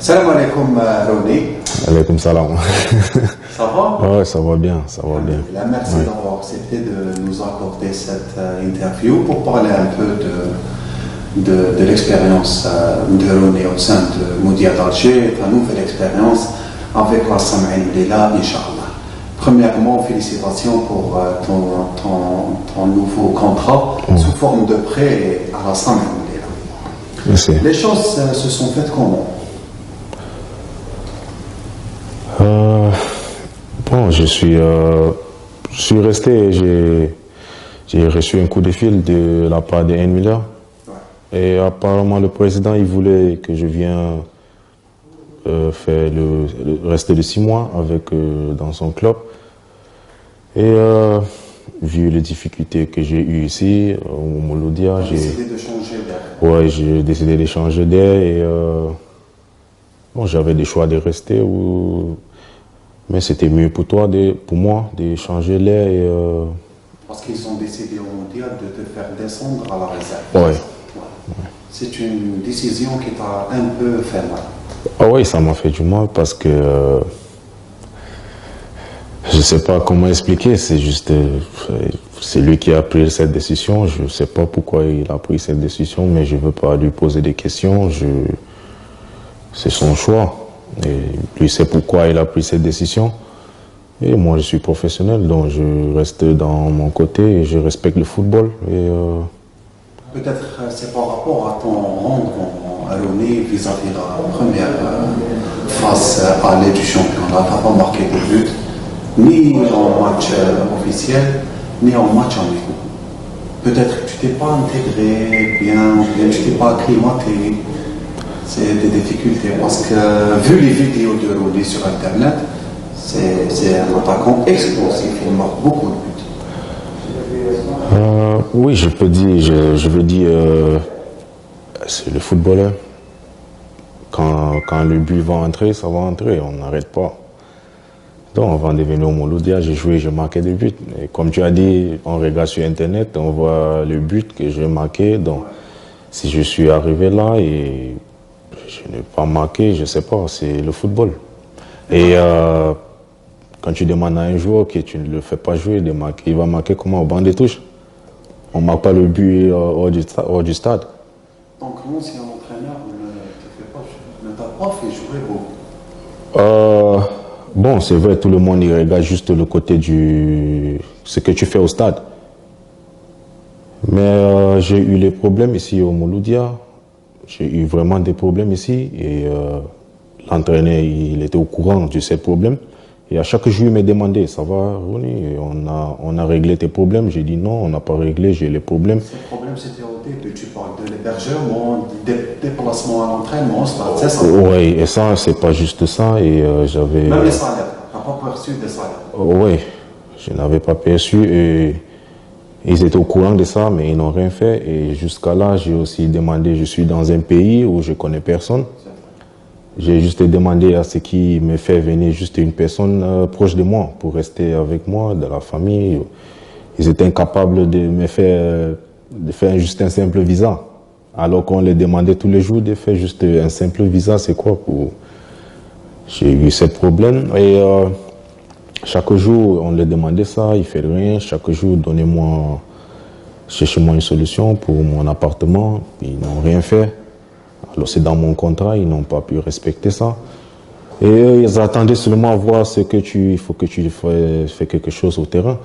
Salam alaikum Roni. Alaikum salam. Ça va? Ouais, ça va bien, ça va bien. Merci d'avoir accepté de nous accorder cette interview pour parler un peu de l'expérience de Roni au sein de Moudia d'Alger, ta nouvelle expérience avec la Sam'in Lila, Inch'Allah. Premièrement, félicitations pour ton nouveau contrat sous forme de prêt à la Sam'in Lila. Merci. Les choses se sont faites comment? Bon, je suis resté, j'ai reçu un coup de fil de la part de Miller. Et apparemment, le président, il voulait que je vienne faire le reste de 6 mois dans son club. Et vu les difficultés que j'ai eues ici, au Mouloudia, j'ai décidé de changer d'air. Ouais, j'ai décidé de changer d'air et bon, j'avais des choix de rester mais c'était mieux pour moi de changer l'air et Parce qu'ils ont décidé au mondial de te faire descendre à la réserve. Ouais. C'est une décision qui t'a un peu fait mal. Ah oui, ça m'a fait du mal parce que je ne sais pas comment expliquer, c'est juste c'est lui qui a pris cette décision. Je ne sais pas pourquoi il a pris cette décision, mais je ne veux pas lui poser des questions. C'est son choix. Et lui sait pourquoi il a pris cette décision. Et moi, je suis professionnel, donc je reste dans mon côté et je respecte le football. Peut-être c'est par rapport à ton rang à Roni vis-à-vis de la première phase à l'aide du championnat. Tu n'as pas marqué de but, ni en match officiel, ni en match amical. Peut-être que tu t'es pas intégré bien, tu t'es pas acclimaté. C'est des difficultés parce que vu les vidéos de Roni sur internet, c'est un attaquant explosif, il marque beaucoup de buts. Oui, je peux dire, je veux dire, c'est le footballeur. Quand le but va entrer, ça va entrer, on n'arrête pas. Donc avant de venir au Mouloudia, j'ai joué, je marquais des buts. Et comme tu as dit, on regarde sur internet, on voit le but que j'ai marqué. Donc si je suis arrivé là et je n'ai pas marqué, je ne sais pas, c'est le football. Et quand tu demandes à un joueur que tu ne le fais pas jouer, il va marquer comment? Au banc des touches. On ne marque pas le but hors du stade. Donc l'ancien entraîneur ne t'a pas fait jouer beaucoup. Bon, c'est vrai, tout le monde il regarde juste le côté ce que tu fais au stade. Mais j'ai eu les problèmes ici au Mouloudia. J'ai eu vraiment des problèmes ici et l'entraîneur il était au courant de ces problèmes. Et à chaque jour il me demandait, ça va Roni, on a réglé tes problèmes. J'ai dit non, on n'a pas réglé, j'ai les problèmes. Ces problèmes c'était au début, tu parles de l'hébergement, des déplacements à l'entraînement, c'est ça? Oui, et ça c'est pas juste ça et j'avais... Même les salaires, tu n'as pas perçu des salaires? Oui, je n'avais pas perçu et ils étaient au courant de ça, mais ils n'ont rien fait. Et jusqu'à là, j'ai aussi demandé, je suis dans un pays où je connais personne. J'ai juste demandé à ce qui me fait venir juste une personne proche de moi pour rester avec moi, de la famille. Ils étaient incapables de me faire, juste un simple visa. Alors qu'on les demandait tous les jours de faire juste un simple visa, c'est quoi pour... J'ai eu ce problème et chaque jour on leur demandait ça, ils ne font rien. Chaque jour, cherchez-moi une solution pour mon appartement. Ils n'ont rien fait. Alors c'est dans mon contrat, ils n'ont pas pu respecter ça. Et eux, ils attendaient seulement à voir il faut que tu fais quelque chose au terrain.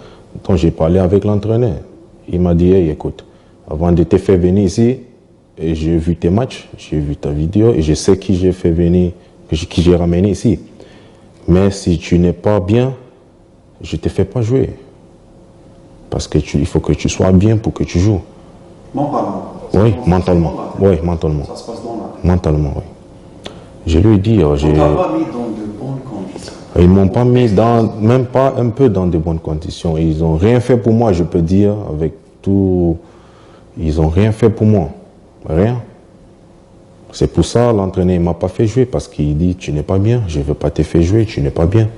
Donc j'ai parlé avec l'entraîneur. Il m'a dit, hey, écoute, avant de te faire venir ici, j'ai vu tes matchs, j'ai vu ta vidéo et je sais qui j'ai fait venir, qui j'ai ramené ici. Mais si tu n'es pas bien, je ne te fais pas jouer. Parce que il faut que tu sois bien pour que tu joues. Mentalement? Oui, mentalement. Oui, mentalement. Ça se passe dans la... Mentalement, oui. Je lui ai dit... On t'a pas mis dans de bonnes conditions? Ils ne m'ont pas mis même pas un peu dans de bonnes conditions. Ils n'ont rien fait pour moi, je peux dire, avec tout... Ils n'ont rien fait pour moi. Rien. C'est pour ça l'entraîneur ne m'a pas fait jouer, parce qu'il dit, tu n'es pas bien, je ne veux pas te faire jouer, tu n'es pas bien.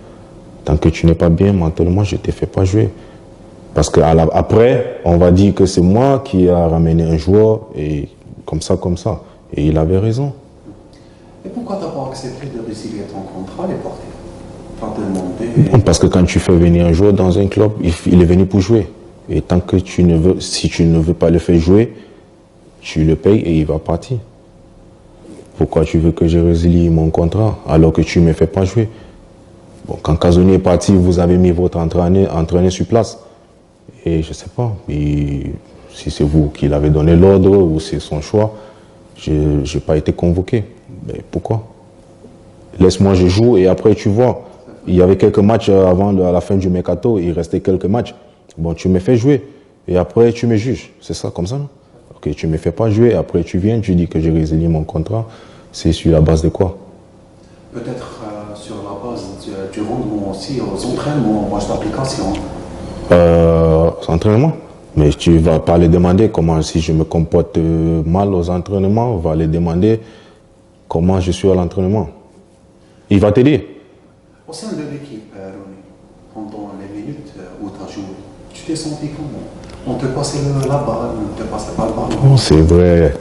Tant que tu n'es pas bien mentalement, je ne te fais pas jouer. Parce qu'après, on va dire que c'est moi qui a ramené un joueur, et comme ça. Et il avait raison. Et pourquoi tu n'as pas accepté de résilier ton contrat et partir? Tu as demandé. Bon, parce que quand tu fais venir un joueur dans un club, il est venu pour jouer. Et tant que si tu ne veux pas le faire jouer, tu le payes et il va partir. Pourquoi tu veux que je résilie mon contrat alors que tu ne me fais pas jouer? Bon, quand Casoni est parti, vous avez mis votre entraîneur sur place. Et je ne sais pas, si c'est vous qui l'avez donné l'ordre ou c'est son choix, je n'ai pas été convoqué. Mais pourquoi? Laisse-moi, je joue et après tu vois. Il y avait quelques matchs avant à la fin du mercato, il restait quelques matchs. Bon, tu me fais jouer et après tu me juges. C'est ça, comme ça, non? Ok, tu ne me fais pas jouer, après tu viens, tu dis que j'ai résilié mon contrat. C'est sur la base de quoi? Peut-être sur la base du rendement aussi aux entraînements, aux matchs d'application. Entraînement? Mais tu vas pas les demander comment, si je me comporte mal aux entraînements, on va les demander comment je suis à l'entraînement. Il va t'aider. Au sein de l'équipe, Ronnie, pendant les minutes où tu as joué, tu t'es senti comment? On te passait la balle, on ne te passait pas le ballon. Oh, c'est vrai.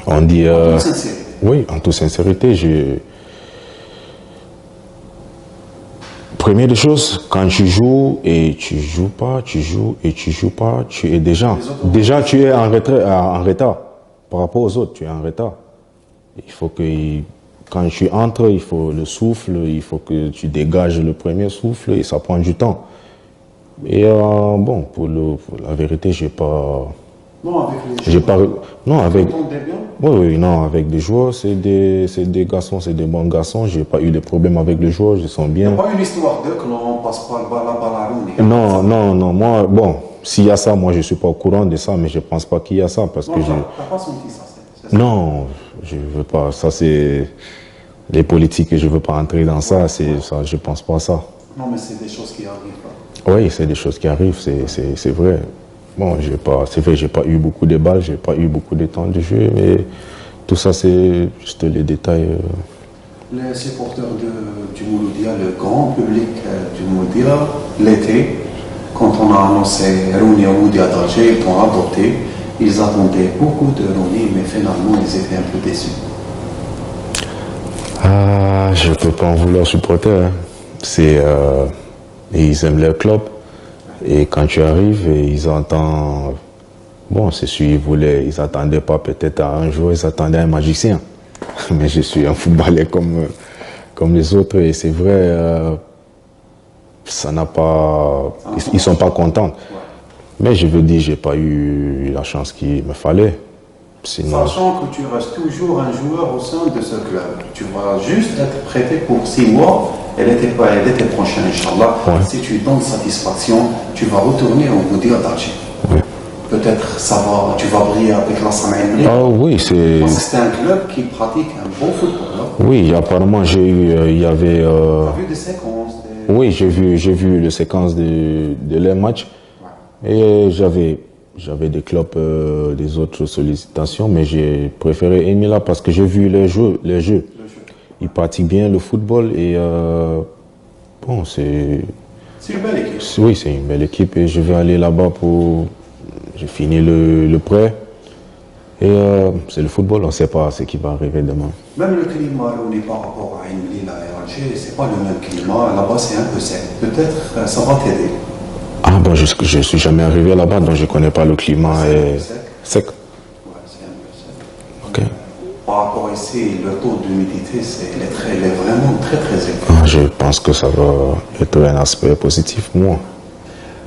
On dit. En toute sincérité. Oui, en toute sincérité, première des choses, quand tu joues et tu joues pas, tu joues et tu joues pas, tu es déjà tu es en retard par rapport aux autres, tu es en retard. Il faut que quand tu entres, il faut le souffle, il faut que tu dégages le premier souffle et ça prend du temps. Et bon, pour la vérité, j'ai pas. Non, avec les joueurs. Non, avec. Tu t'entendais bien? Oui, non, avec des joueurs, c'est des garçons, c'est des bons garçons. J'ai pas eu de problème avec les joueurs, ils sont Il n'y bien. a pas une histoire de que l'on passe pas la balle à Ronnie. Non, moi, bon, s'il y a ça, moi je suis pas au courant de ça, mais je pense pas qu'il y a ça parce Non, que tu n'as pas senti ça, c'est ça. Non, je veux pas. Ça, c'est les politiques et je veux pas entrer dans ça. C'est ça, je pense pas à ça. Non, mais c'est des choses qui arrivent. Oui, c'est des choses qui arrivent, c'est vrai. Bon, c'est vrai, j'ai pas eu beaucoup de balles, j'ai pas eu beaucoup de temps de jeu, mais tout ça, c'est juste les détails. Les supporters du Mouloudia, le grand public du Mouloudia, l'été, quand on a annoncé Ronnie au Mouloudia d'Alger, ils t'ont adopté. Ils attendaient beaucoup de Ronnie, mais finalement, ils étaient un peu déçus. Ah, je peux pas en vouloir supporter. Hein. Ils aiment leur club. Et quand tu arrives, ils entendent. Bon, c'est sûr, ils n'attendaient pas peut-être à un jour, ils attendaient à un magicien. Mais je suis un footballeur comme les autres et c'est vrai, ça n'a pas. Ils sont pas contents. Mais je veux dire, j'ai pas eu la chance qu'il me fallait. Sinon... Sachant que tu restes toujours un joueur au sein de ce club, tu vas juste être prêté pour 6 mois et l'été prochain, Inch'Allah. Ouais. Si tu donnes satisfaction, tu vas retourner au Mouloudia d'Alger. Ouais. Peut-être tu vas briller avec la Samaïn. Ah oui, c'est un club qui pratique un bon football. Oui, apparemment, il y avait. Tu as vu des séquences Oui, j'ai vu les séquences de leurs matchs. Ouais. Et j'avais des clubs, des autres sollicitations, mais j'ai préféré Emila parce que j'ai vu les jeux. Ils pratiquent bien le football et bon, c'est. C'est une belle équipe. Oui, c'est une belle équipe et je vais aller là-bas pour. J'ai fini le prêt et c'est le football, on ne sait pas ce qui va arriver demain. Même le climat, on est par rapport à Emila et Alger, c'est pas le même climat. Là-bas, c'est un peu sec. Peut-être ça va t'aider. Ah bon, je ne suis jamais arrivé là-bas, donc je ne connais pas le climat. Sec. Ouais, c'est un peu sec. Ok. Par rapport ici, le taux d'humidité, il est vraiment très élevé. Ah, je pense que ça va être un aspect positif pour moi.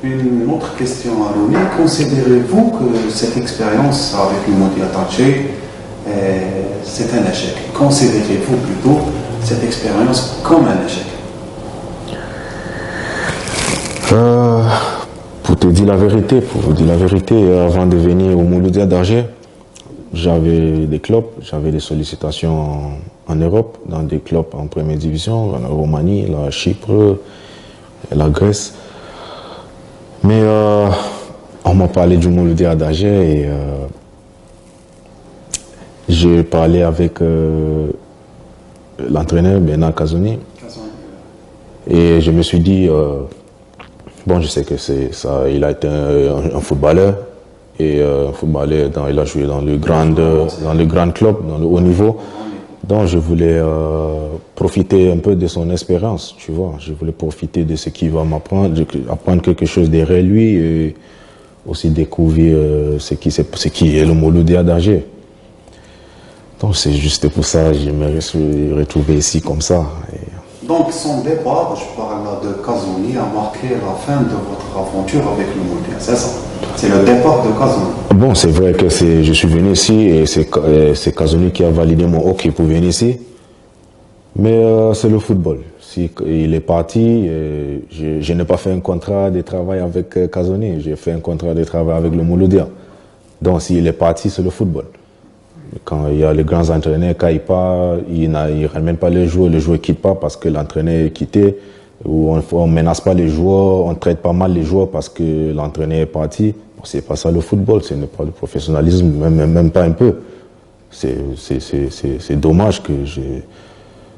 Une autre question à Ronnie. Considérez-vous que cette expérience avec le Mouloudia d'Alger, c'est un échec? Considérez-vous plutôt cette expérience comme un échec? Pour vous dire la vérité, avant de venir au Mouloudia d'Alger, j'avais des clubs, j'avais des sollicitations en Europe, dans des clubs en première division, la Roumanie, la Chypre, la Grèce. Mais on m'a parlé du Mouloudia d'Alger et j'ai parlé avec l'entraîneur Bernard Casoni. Et je me suis dit, bon, je sais que c'est ça, il a été un footballeur. Et il a joué dans le grand club, dans le haut niveau. Donc je voulais profiter un peu de son expérience, tu vois. Je voulais profiter de ce qu'il va m'apprendre, apprendre quelque chose derrière lui et aussi découvrir ce qui est le Mouloudia d'Alger. Donc c'est juste pour ça que j'aimerais se retrouver ici comme ça. Donc son départ, je parle là de Kazouni, a marqué la fin de votre aventure avec le Mouloudia, c'est ça? C'est le départ de Kazouni. Bon, c'est vrai que je suis venu ici et c'est Kazouni qui a validé mon OK pour venir ici. Mais c'est le football. Si il est parti, je n'ai pas fait un contrat de travail avec Kazouni, j'ai fait un contrat de travail avec le Mouloudia. Donc s'il est parti, c'est le football. Quand il y a les grands entraîneurs, quand ils partent, ils ne ramènent pas les joueurs ne quittent pas parce que l'entraîneur est quitté, ou on ne menace pas les joueurs, on traite pas mal les joueurs parce que l'entraîneur est parti. Bon, c'est pas ça le football, ce n'est pas le professionnalisme, même pas un peu. C'est dommage que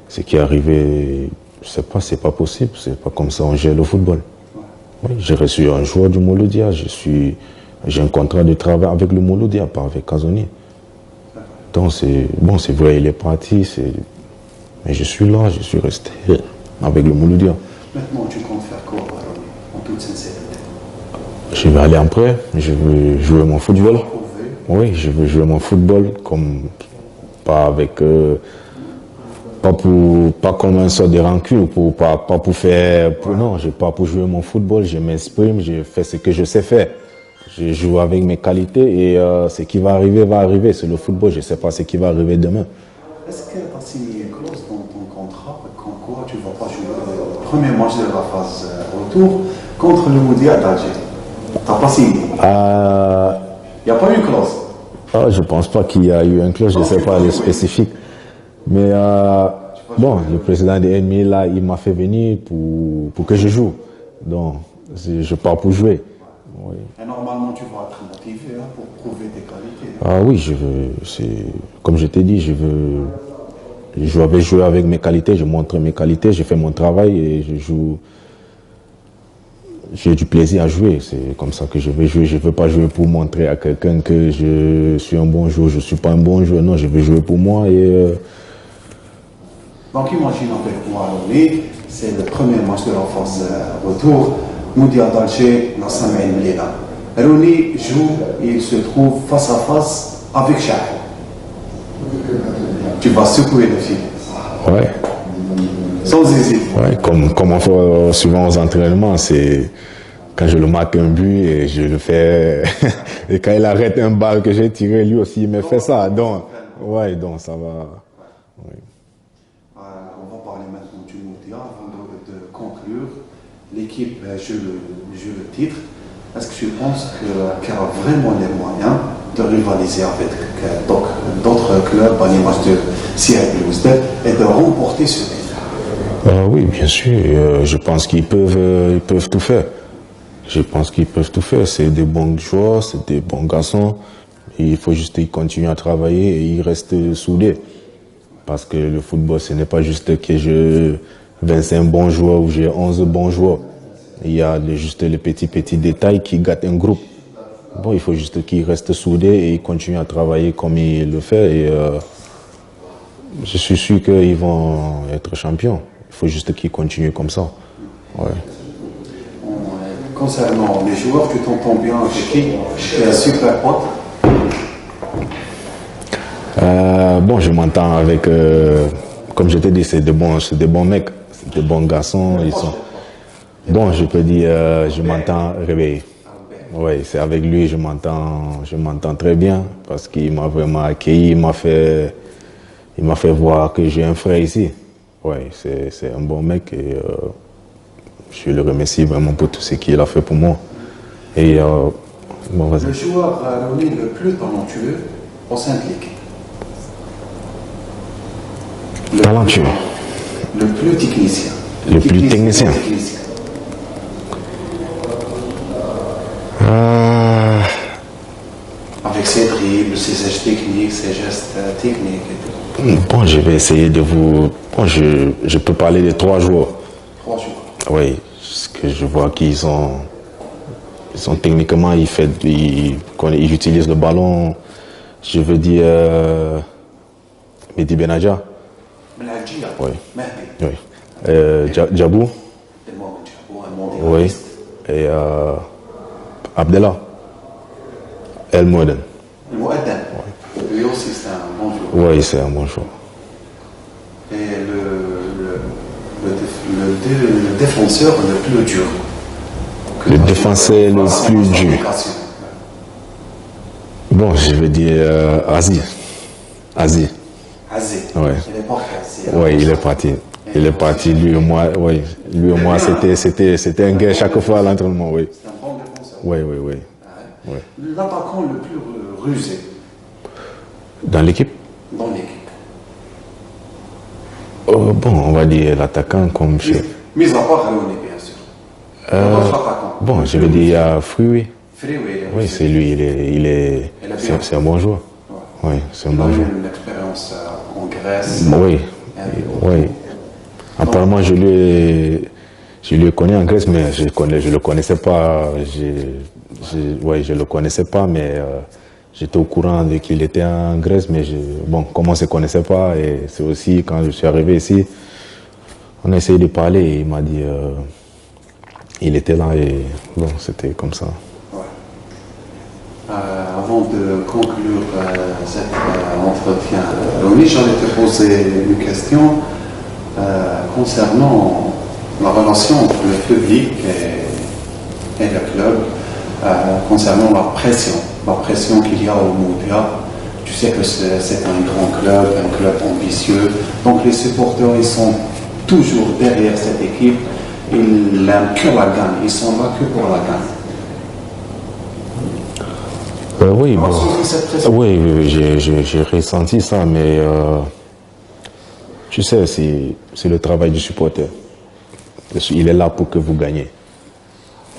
ce qui est arrivé, c'est pas possible, c'est pas comme ça on gère le football. Oui, j'ai reçu un joueur du Mouloudia, j'ai un contrat de travail avec le Mouloudia, pas avec Kazouni. Donc c'est vrai, il est parti, mais je suis là, je suis resté avec le Mouloudia. Maintenant, tu comptes faire quoi, en toute sincérité? Je vais aller en prêt, je veux jouer mon football. Oui, je veux jouer mon football pas avec pas comme un sort de rancune, pas pour faire. Non, pas pour jouer mon football, je m'exprime, je fais ce que je sais faire. Je joue avec mes qualités et ce qui va arriver. C'est le football, je ne sais pas ce qui va arriver demain. Est-ce que tu as signé une clause dans ton contrat comme quoi tu ne vas pas jouer le premier match de la phase retour contre le Mouloudia d'Alger? Tu n'as pas signé? Il n'y a pas eu une clause? Je ne pense pas qu'il y a eu une clause, je ne sais pas les spécifiques. Mais bon, le président de NMI, là, il m'a fait venir pour que je joue. Donc, je pars pour jouer. Oui. Et normalement, tu vas être motivé pour prouver tes qualités. Ah oui, je veux, comme je t'ai dit, je vais jouer avec mes qualités, je montre mes qualités, je fais mon travail et je joue. J'ai du plaisir à jouer, c'est comme ça que je vais jouer. Je ne veux pas jouer pour montrer à quelqu'un que je suis un bon joueur, je ne suis pas un bon joueur. Non, je veux jouer pour moi et... Donc imagine avec moi, c'est le premier match de la phase retour. Mouloudia d'Alger, dans sa main Mlida. Rouni joue et il se trouve face à face avec Chah. Tu vas secouer le fil. Ouais. Sans hésiter. Ouais, comme on fait souvent aux entraînements, c'est quand je le marque un but et je le fais. Et quand il arrête un bal que j'ai tiré, lui aussi il me fait ça. Donc, ouais, donc ça va. Ouais. On va parler maintenant du Mouloudia avant de conclure. L'équipe joue le titre. Est-ce que tu penses qu'elle a vraiment les moyens de rivaliser avec d'autres clubs à l'image de Seattle Blues et de remporter ce titre? Oui, bien sûr. Je pense qu'ils peuvent tout faire. Je pense qu'ils peuvent tout faire. C'est des bons joueurs, c'est des bons garçons. Il faut juste qu'ils continuent à travailler et ils restent soudés. Parce que le football, ce n'est pas juste que je 25 bons joueurs ou j'ai 11 bons joueurs. Il y a juste les petits détails qui gâtent un groupe. Bon, il faut juste qu'ils restent soudés et ils continuent à travailler comme ils le font. Et je suis sûr qu'ils vont être champions. Il faut juste qu'ils continuent comme ça. Ouais. Concernant les joueurs, tu t'entends bien avec qui? Tu es un super pote? Bon, je m'entends avec, comme je t'ai dit, c'est des bons mecs, c'est des bons garçons. Ils sont. Bon, je peux dire, je m'entends réveillé. Oui, c'est avec lui, je m'entends très bien parce qu'il m'a vraiment accueilli, il m'a fait voir que j'ai un frère ici. Oui, c'est un bon mec et je le remercie vraiment pour tout ce qu'il a fait pour moi. Et bon, vas-y. Le joueur le plus talentueux au sein de l'équipe. Talentueux. Le plus technicien. Le plus technicien. Avec ses dribbles, ses gestes techniques et tout. Bon, je vais essayer de vous... Bon, je peux parler de 3 joueurs. 3 joueurs. Oui, parce que je vois qu'ils sont techniquement, ils utilisent le ballon. Je veux dire, Mehdi Benaja. من الجيل. Oui. مهدي. Oui. Djabou. Oui. Et Abdallah. El Moden. المؤذن. Lui aussi c'est un bon joueur. Oui, c'est un bon joueur. Et le défenseur le plus dur. Le défenseur le plus dur. Bon, je vais dire Aziz. Aziz. Aziz. Ouais. Il est parti, Aziz. Oui, il est parti. Il est parti, lui et moi, oui. Lui et moi, c'était un guerre chaque fois à l'entraînement, oui. C'est un bon défenseur. Oui, oui, oui. Ouais. L'attaquant le plus rusé Dans l'équipe? dans l'équipe. Bon, on va dire l'attaquant comme chez... Mis à part Harouni, bien sûr. D'autres attaquants. Bon, je veux dire, il y a Fruit. Free, oui. Oui, c'est lui, c'est un bon joueur. Oui, c'est un Il a bon eu joueur. une expérience en Grèce. Oui, oui. Apparemment, je le connais en Grèce, mais je le connaissais pas. Ouais, je le connaissais pas, mais j'étais au courant qu'il était en Grèce, mais bon, comme on ne se connaissait pas, et c'est aussi quand je suis arrivé ici, on a essayé de parler, et il m'a dit, il était là, et bon, c'était comme ça. Ouais. Avant de conclure cet entretien, Ronnie, j'allais te poser une question concernant la relation entre le public et le club, concernant la pression qu'il y a au Moudia. Tu sais que c'est un grand club, un club ambitieux, donc les supporters ils sont toujours derrière cette équipe, ils n'aiment que la gagne, ils sont là que pour la gagne. Oui, bon, Cette pression. oui, j'ai ressenti ça, mais tu sais, c'est le travail du supporter. Il est là pour que vous gagnez.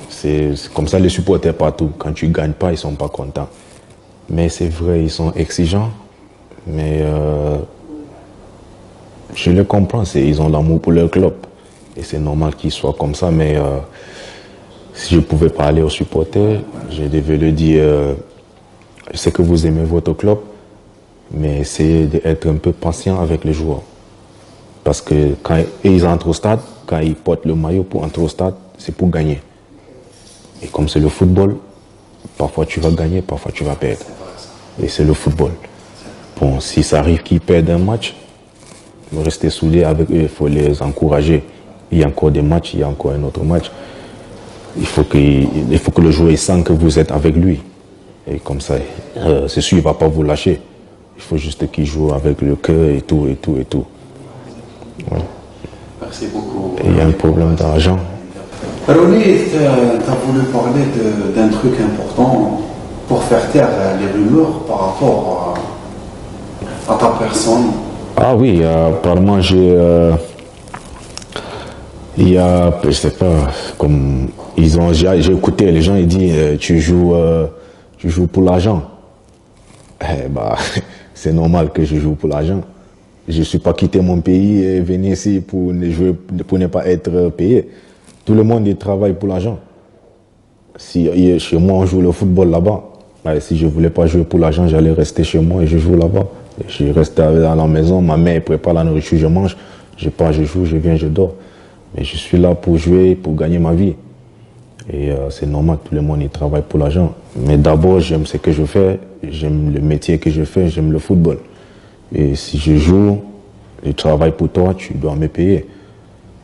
C'est comme ça les supporters partout. Quand tu ne gagnes pas, ils ne sont pas contents. Mais c'est vrai, ils sont exigeants. Mais je les comprends, ils ont l'amour pour leur club. Et c'est normal qu'ils soient comme ça. Mais si je pouvais parler aux supporters, je devais leur dire, je sais que vous aimez votre club, mais essayez d'être un peu patient avec les joueurs. Parce que quand ils entrent au stade, quand ils portent le maillot pour entrer au stade, c'est pour gagner. Et comme c'est le football, parfois tu vas gagner, parfois tu vas perdre. Et c'est le football. Bon, si ça arrive qu'ils perdent un match, restez soudés avec eux, il faut les encourager. Il y a encore des matchs, il y a encore un autre match. Il faut que le joueur sente que vous êtes avec lui. Et comme ça, c'est sûr, il ne va pas vous lâcher. Il faut juste qu'il joue avec le cœur et tout, et tout, et tout. Ouais. Merci beaucoup. Et il y a un problème d'argent. Ronnie, tu as voulu parler d'un truc important pour faire taire les rumeurs par rapport à ta personne. Ah oui, apparemment il y a, je sais pas, comme j'ai écouté les gens, ils disent tu joues pour l'argent. Eh bah, c'est normal que je joue pour l'argent. Je ne suis pas quitté mon pays et venir ici pour ne pas être payé. Tout le monde y travaille pour l'argent. Si chez moi on joue le football là-bas, si je ne voulais pas jouer pour l'argent, j'allais rester chez moi et je joue là-bas. Je reste à la maison, ma mère prépare la nourriture, je mange, je pars, je joue, je viens, je dors. Mais je suis là pour jouer, pour gagner ma vie. Et c'est normal, tout le monde y travaille pour l'argent. Mais d'abord, j'aime ce que je fais, j'aime le métier que je fais, j'aime le football. Et si je joue, je travaille pour toi, tu dois me payer.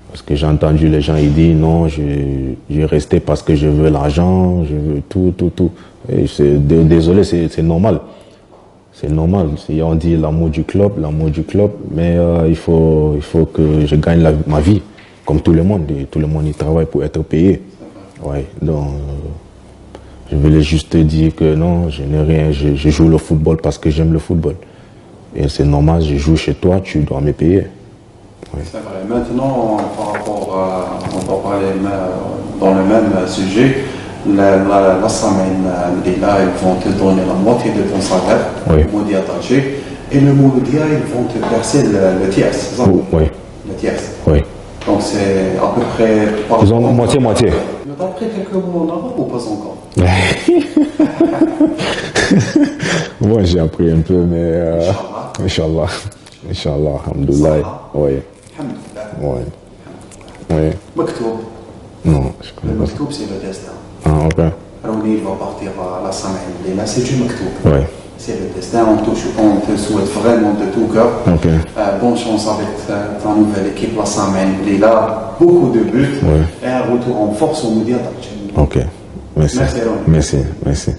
Parce que j'ai entendu les gens, ils disent non, je restais parce que je veux l'argent, je veux tout. Et désolé, c'est normal. C'est normal. Si on dit l'amour du club, mais il faut que je gagne ma vie, comme tout le monde. Et tout le monde y travaille pour être payé. Ouais, donc, je voulais juste te dire que non, je n'ai rien, je joue le football parce que j'aime le football. Et c'est normal, je joue chez toi, tu dois me payer. Ouais. C'est vrai. Maintenant, par rapport à, on va parler dans le même sujet, la semaine, là, ils vont te donner la moitié de ton salaire, Oui. le Moudia Taché, et le Moudia, ils vont te verser le tiers, c'est ça? Oui. Le tiers. Oui. Donc c'est à peu près... Ils ont moitié-moitié. Tu as pris quelques mots en arabe ou pas encore? Moi, j'ai appris un peu, mais... Inch'Allah. Inch'Allah, alhamdoulilah. Oui. Alhamdoulilah. Oui. Oui. Maktoub. Non, je Le connais pas. maktoub, c'est le destin. Ah, ok. Rouni va partir à la Samaï. Là, c'est du maktoub. Oui. C'est le destin. On te souhaite vraiment de tout cœur. Ok. Bonne chance avec ta nouvelle équipe, la Samaï. Là, beaucoup de buts. Oui. Et un retour en force au Mondial. Ok. Merci. Merci, Ron. Merci. Merci.